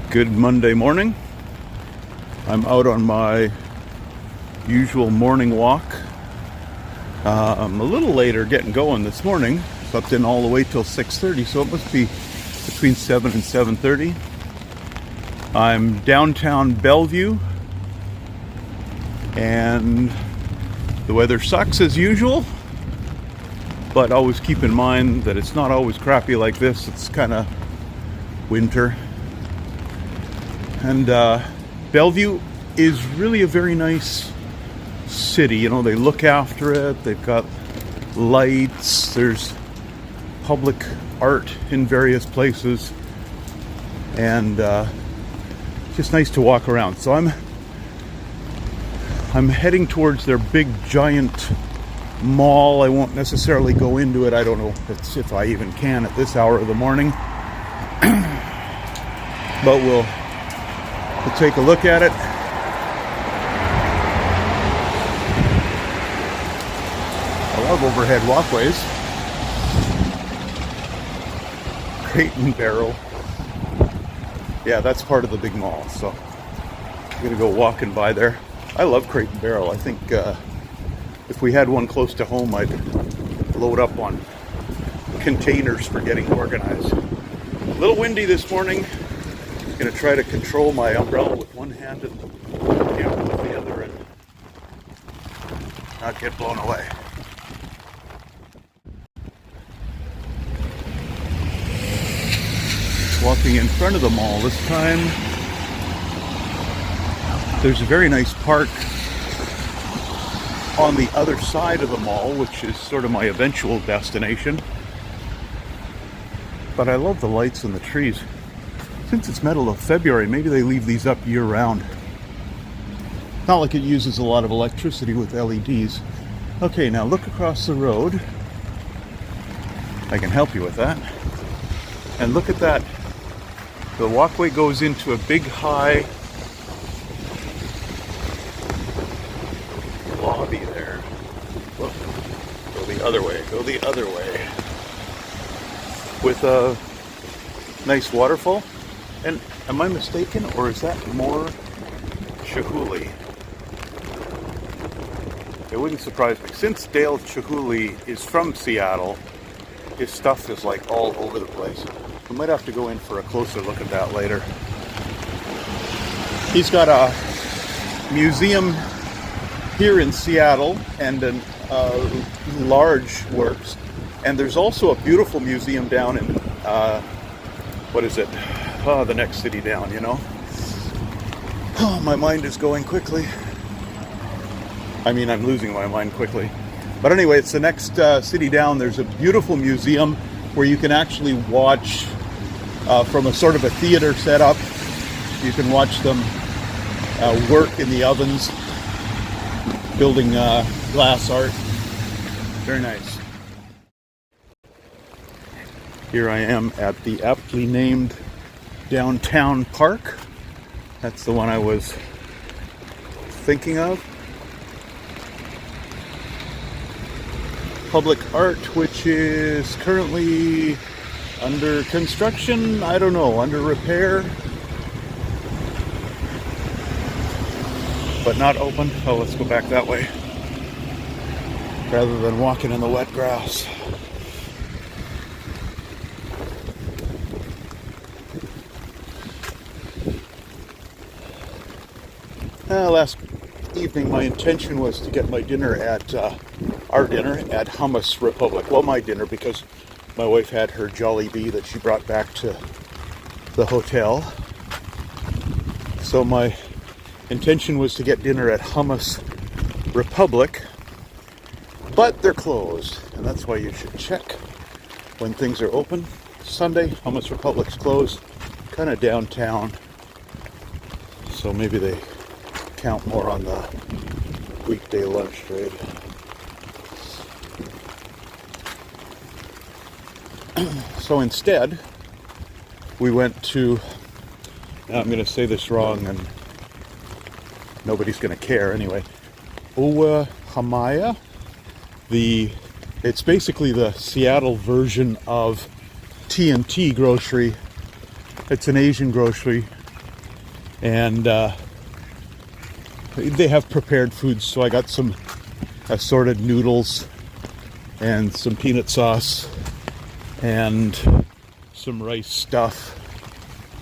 Good Monday morning. I'm out on my usual morning walk. I'm a little later getting going this morning. Slept in all the way till 6:30, so it must be between 7 and 7:30. I'm downtown Bellevue, and the weather sucks as usual, but always keep in mind that it's not always crappy like this. It's kind of winter. And Bellevue is really a very nice city. You know, they look after it. They've got lights. There's public art in various places. And just nice to walk around. So I'm heading towards their big giant mall. I won't necessarily go into it. I don't know if I even can at this hour of the morning. But we'll take a look at it. I love overhead walkways. Crate and Barrel. Yeah, that's part of the big mall, so I'm gonna go walking by there. I love Crate and Barrel. I think if we had one close to home, I'd load up on containers for getting organized. A little windy this morning. Going to try to control my umbrella with one hand and the camera with the other and not get blown away. Walking in front of the mall this time. There's a very nice park on the other side of the mall, which is sort of my eventual destination. But I love the lights and the trees. Since it's middle of February, maybe they leave these up year-round. Not like it uses a lot of electricity with LEDs. Okay, now look across the road. I can help you with that. And look at that. The walkway goes into a big, high lobby there. Look, go the other way, go the other way. With a nice waterfall. And am I mistaken, or is that more Chihuly? It wouldn't surprise me. Since Dale Chihuly is from Seattle, his stuff is like all over the place. We might have to go in for a closer look at that later. He's got a museum here in Seattle and a large works. And there's also a beautiful museum down in, what is it? Oh, the next city down, you know. Oh, my mind is going quickly. I mean, I'm losing my mind quickly. But anyway, it's the next city down. There's a beautiful museum where you can actually watch from a sort of a theater setup. You can watch them work in the ovens, building glass art. Very nice. Here I am at the aptly named Downtown Park. That's the one I was thinking of. Public art, which is currently under construction, I don't know, under repair, but not open. Oh, let's go back that way rather than walking in the wet grass. Last evening, my intention was to get my dinner at our dinner at Hummus Republic. Well, my dinner, because my wife had her Jollibee that she brought back to the hotel. So my intention was to get dinner at Hummus Republic, but they're closed, and that's why you should check when things are open. Sunday, Hummus Republic's closed, kind of downtown, so maybe they count more on the weekday lunch trade. So instead, we went to, now I'm going to say this wrong and nobody's going to care anyway, Owamaya. It's basically the Seattle version of T&T Grocery. It's an Asian grocery And they have prepared foods, so I got some assorted noodles and some peanut sauce and some rice stuff,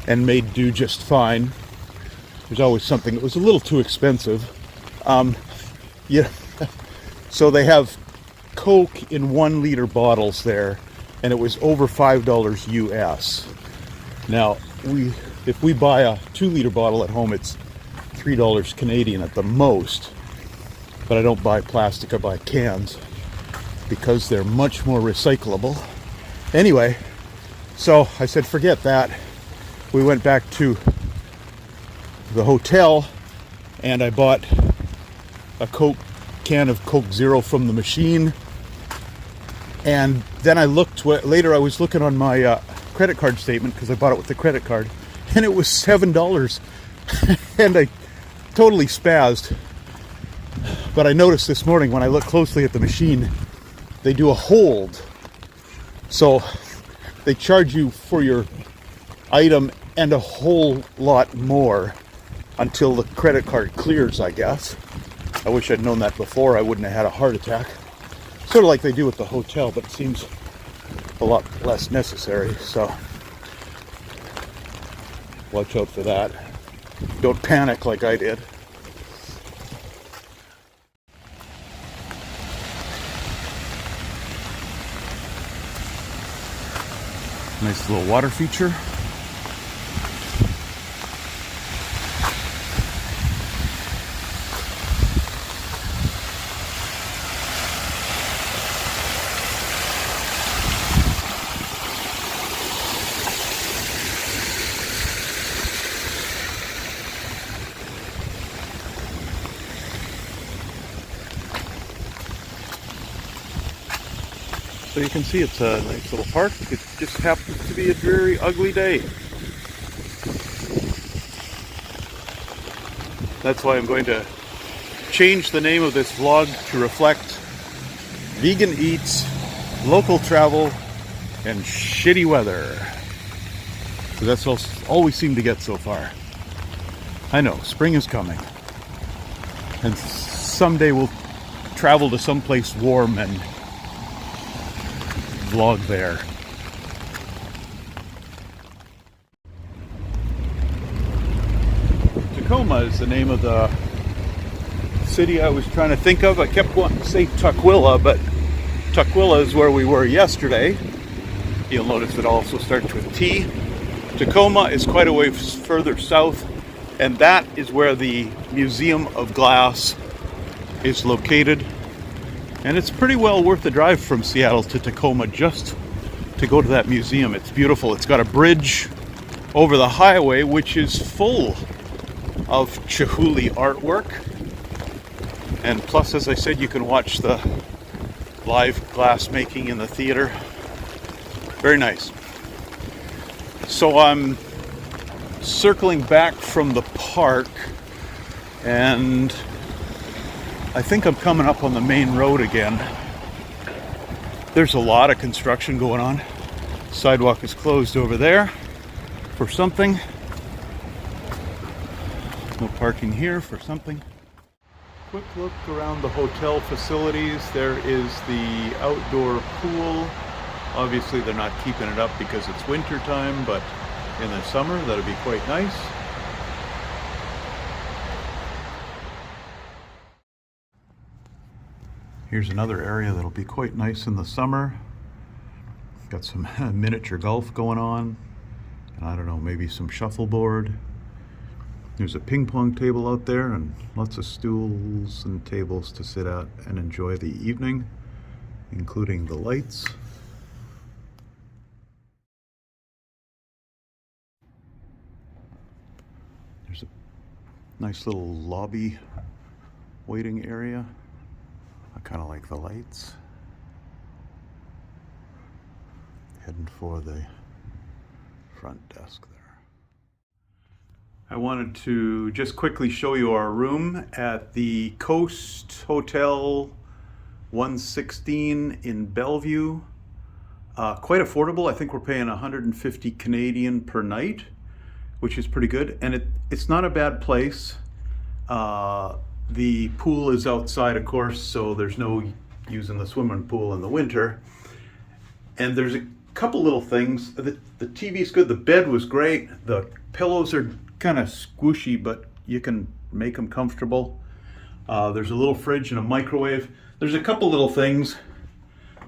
and made do just fine. There's always something. It was a little too expensive. Yeah. So they have Coke in 1 liter bottles there, and it was over $5 US. Now, if we buy a 2 liter bottle at home, it's $3 Canadian at the most. But I don't buy plastic, I buy cans because they're much more recyclable. Anyway, so I said, forget that. We went back to the hotel and I bought a can of Coke Zero from the machine. And then I looked, later I was looking on my credit card statement because I bought it with the credit card, and it was $7. And I totally spazzed. But I noticed this morning when I looked closely at the machine, they do a hold. So they charge you for your item and a whole lot more until the credit card clears, I guess. I wish I'd known that before. I wouldn't have had a heart attack. Sort of like they do at the hotel, but it seems a lot less necessary. So watch out for that. Don't panic like I did. Nice little water feature. So you can see it's a nice little park. It just happens to be a very ugly day. That's why I'm going to change the name of this vlog to reflect vegan eats, local travel, and shitty weather. So that's all we seem to get so far. I know, spring is coming. And someday we'll travel to someplace warm and vlog there. Tacoma is the name of the city I was trying to think of. I kept wanting to say Tukwila, but Tukwila is where we were yesterday. You'll notice it also starts with T. Tacoma is quite a way further south, and that is where the Museum of Glass is located. And it's pretty well worth the drive from Seattle to Tacoma just to go to that museum. It's beautiful. It's got a bridge over the highway, which is full of Chihuly artwork. And plus, as I said, you can watch the live glass making in the theater. Very nice. So I'm circling back from the park, and I think I'm coming up on the main road again. There's a lot of construction going on. Sidewalk is closed over there for something. No parking here for something. Quick look around the hotel facilities. There is the outdoor pool. Obviously they're not keeping it up because it's winter time, but in the summer that'll be quite nice. Here's another area that'll be quite nice in the summer. Got some miniature golf going on. And I don't know, maybe some shuffleboard. There's a ping pong table out there and lots of stools and tables to sit at and enjoy the evening, including the lights. There's a nice little lobby waiting area. I kind of like the lights. Heading for the front desk there. I wanted to just quickly show you our room at the Coast Hotel 116 in Bellevue. Quite affordable. I think we're paying 150 Canadian per night, which is pretty good. And it's not a bad place. The pool is outside, of course, so there's no using the swimming pool in the winter. And there's a couple little things. The TV's good. The bed was great. The pillows are kind of squishy, but you can make them comfortable. There's a little fridge and a microwave. There's a couple little things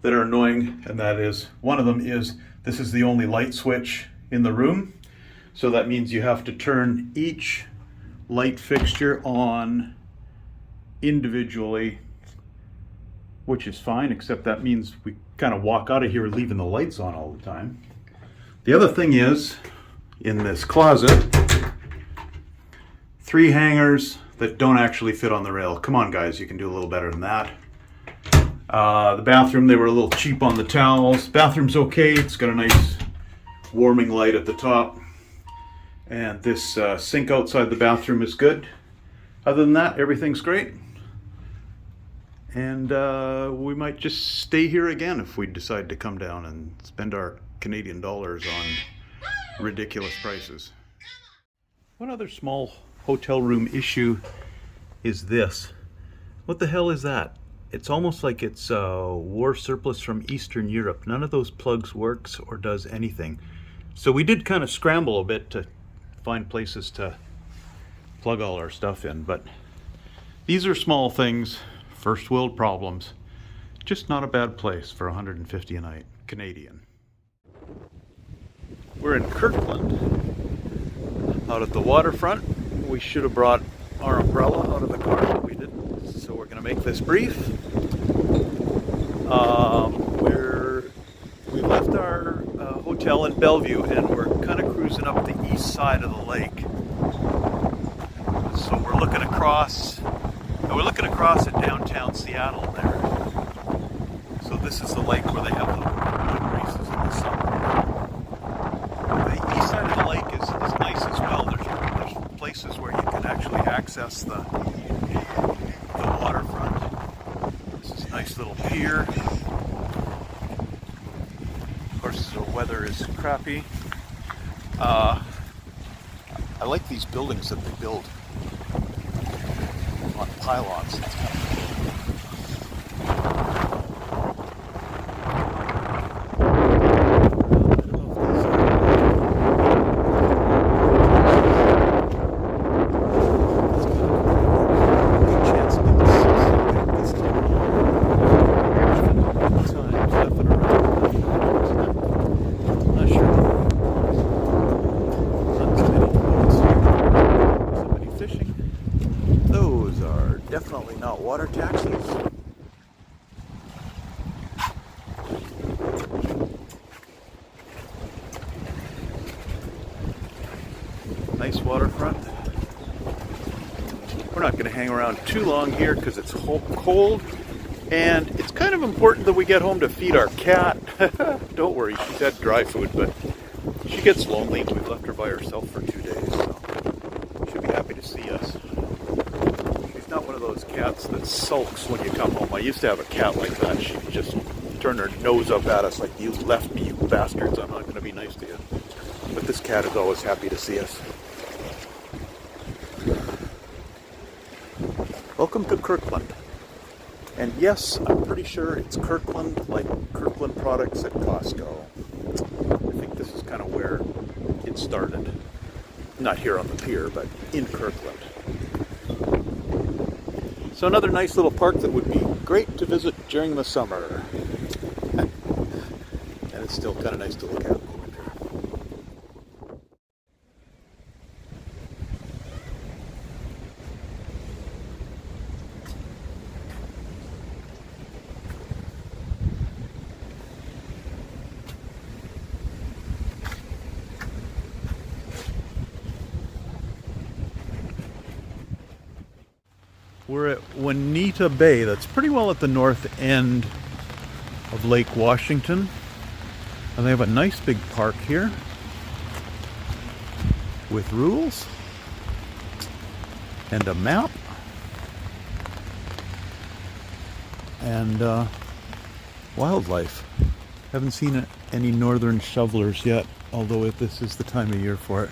that are annoying, and that is, one of them is this is the only light switch in the room. So that means you have to turn each light fixture on individually, which is fine, except that means we kind of walk out of here leaving the lights on all the time. The other thing is, in this closet, 3 hangers that don't actually fit on the rail. Come on, guys, you can do a little better than that. The bathroom, they were a little cheap on the towels. Bathroom's okay, it's got a nice warming light at the top. And this sink outside the bathroom is good. Other than that, everything's great. And we might just stay here again if we decide to come down and spend our Canadian dollars on ridiculous prices. One other small hotel room issue is this. What the hell is that? It's almost like it's war surplus from Eastern Europe. None of those plugs works or does anything. So we did kind of scramble a bit to find places to plug all our stuff in, but these are small things. First world problems. Just not a bad place for $150 a night, Canadian. We're in Kirkland, out at the waterfront. We should have brought our umbrella out of the car, but we didn't. So we're gonna make this brief. We left our hotel in Bellevue and we're kind of cruising up the east side of the lake. So we're looking across. We're looking across at downtown Seattle there. So this is the lake where they have the boat races in the summer. The east side of the lake is nice as well. There's places where you can actually access the waterfront. This is a nice little pier. Of course, the weather is crappy. I like these buildings that they build on pylons. It's kind of definitely not water taxis. Nice waterfront. We're not going to hang around too long here because it's cold, and it's kind of important that we get home to feed our cat. Don't worry, she's had dry food, but she gets lonely. We've left her by herself for 2 days, so she'll be happy to see us. Not one of those cats that sulks when you come home. I used to have a cat like that. She'd just turn her nose up at us like, you left me, you bastards. I'm not going to be nice to you. But this cat is always happy to see us. Welcome to Kirkland. And yes, I'm pretty sure it's Kirkland, like Kirkland products at Costco. I think this is kind of where it started. Not here on the pier, but in Kirkland. So another nice little park that would be great to visit during the summer. And it's still kind of nice to look at in the winter. We're at Juanita Bay. That's pretty well at the north end of Lake Washington. And they have a nice big park here with rules and a map and wildlife. Haven't seen any northern shovelers yet, although this is the time of year for it.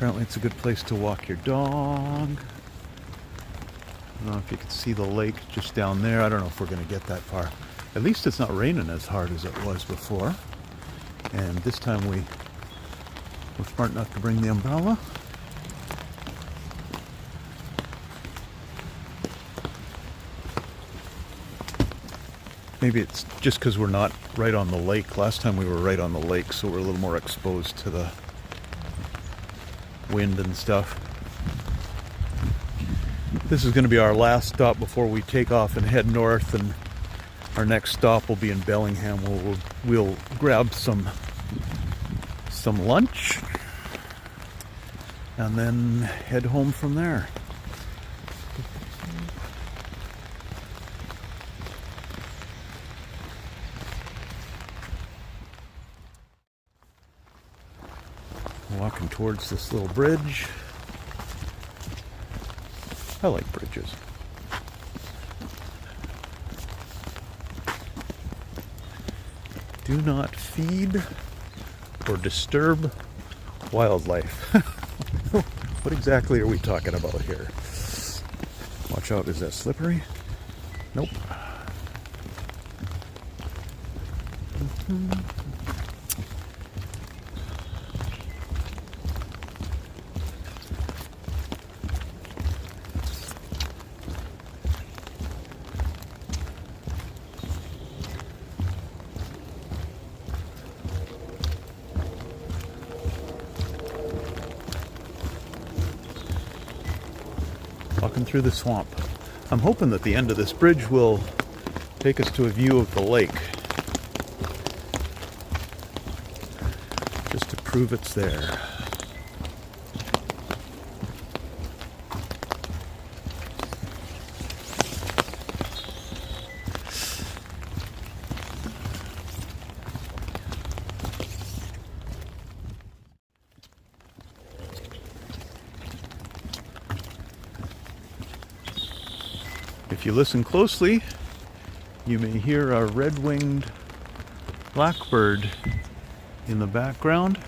Apparently it's a good place to walk your dog. I don't know if you can see the lake just down there. I don't know if we're going to get that far. At least it's not raining as hard as it was before. And this time we were smart enough to bring the umbrella. Maybe it's just because we're not right on the lake. Last time we were right on the lake, so we're a little more exposed to the wind and stuff. This is going to be our last stop before we take off and head north, and our next stop will be in Bellingham. We'll grab some lunch and then head home from there. Walking towards this little bridge. I like bridges. Do not feed or disturb wildlife. What exactly are we talking about here? Watch out, is that slippery? Nope. Walking through the swamp. I'm hoping that the end of this bridge will take us to a view of the lake. Just to prove it's there. If you listen closely, you may hear a red-winged blackbird in the background.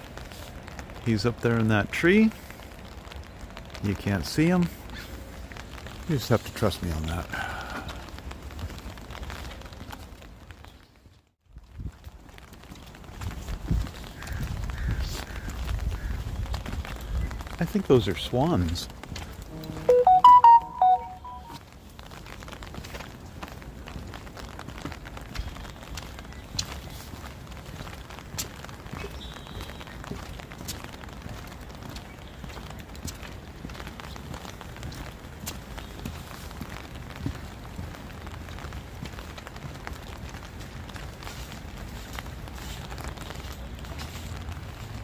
He's up there in that tree. You can't see him. You just have to trust me on that. I think those are swans.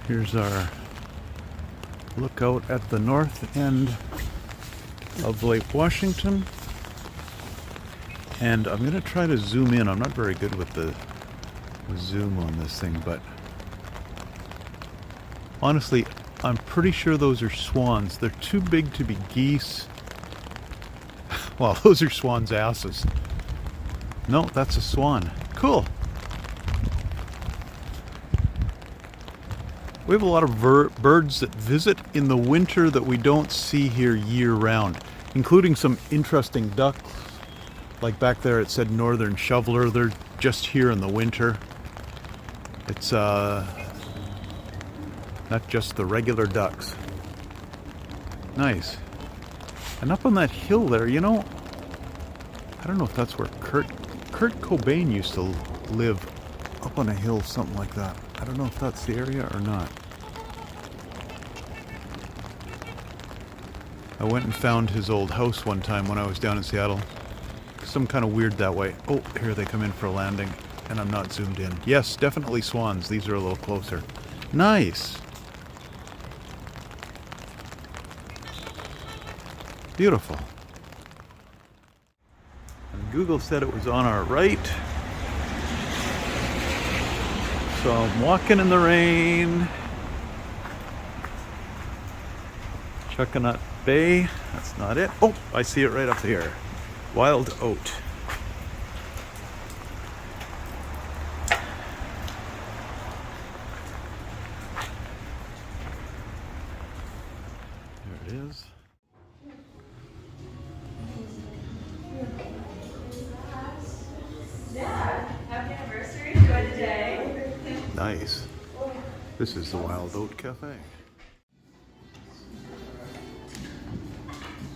Here's our lookout at the north end of Lake Washington. And I'm going to try to zoom in. I'm not very good with the zoom on this thing, but honestly, I'm pretty sure those are swans. They're too big to be geese. Well, those are swans' asses. No, that's a swan. Cool. We have a lot of birds that visit in the winter that we don't see here year-round, including some interesting ducks. Like back there it said northern shoveler. They're just here in the winter. It's not just the regular ducks. Nice. And up on that hill there, you know, I don't know if that's where Kurt Cobain used to live, up on a hill, something like that. I don't know if that's the area or not. I went and found his old house one time when I was down in Seattle. Some kind of weird that way. Oh, here they come in for a landing, and I'm not zoomed in. Yes, definitely swans. These are a little closer. Nice. Beautiful. And Google said it was on our right. So I'm walking in the rain. Chuckanut Bay. That's not it. Oh, I see it right up here. Wild Oat. it is. Yeah, happy anniversary. Enjoy the day. Nice. This is the Wild Oat Cafe.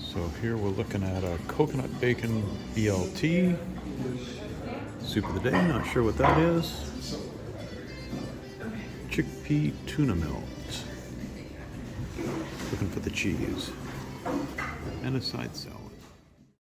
So here we're looking at a coconut bacon BLT. Soup of the day, not sure what that is. Chickpea tuna melt. Looking for the cheese. And a side salad.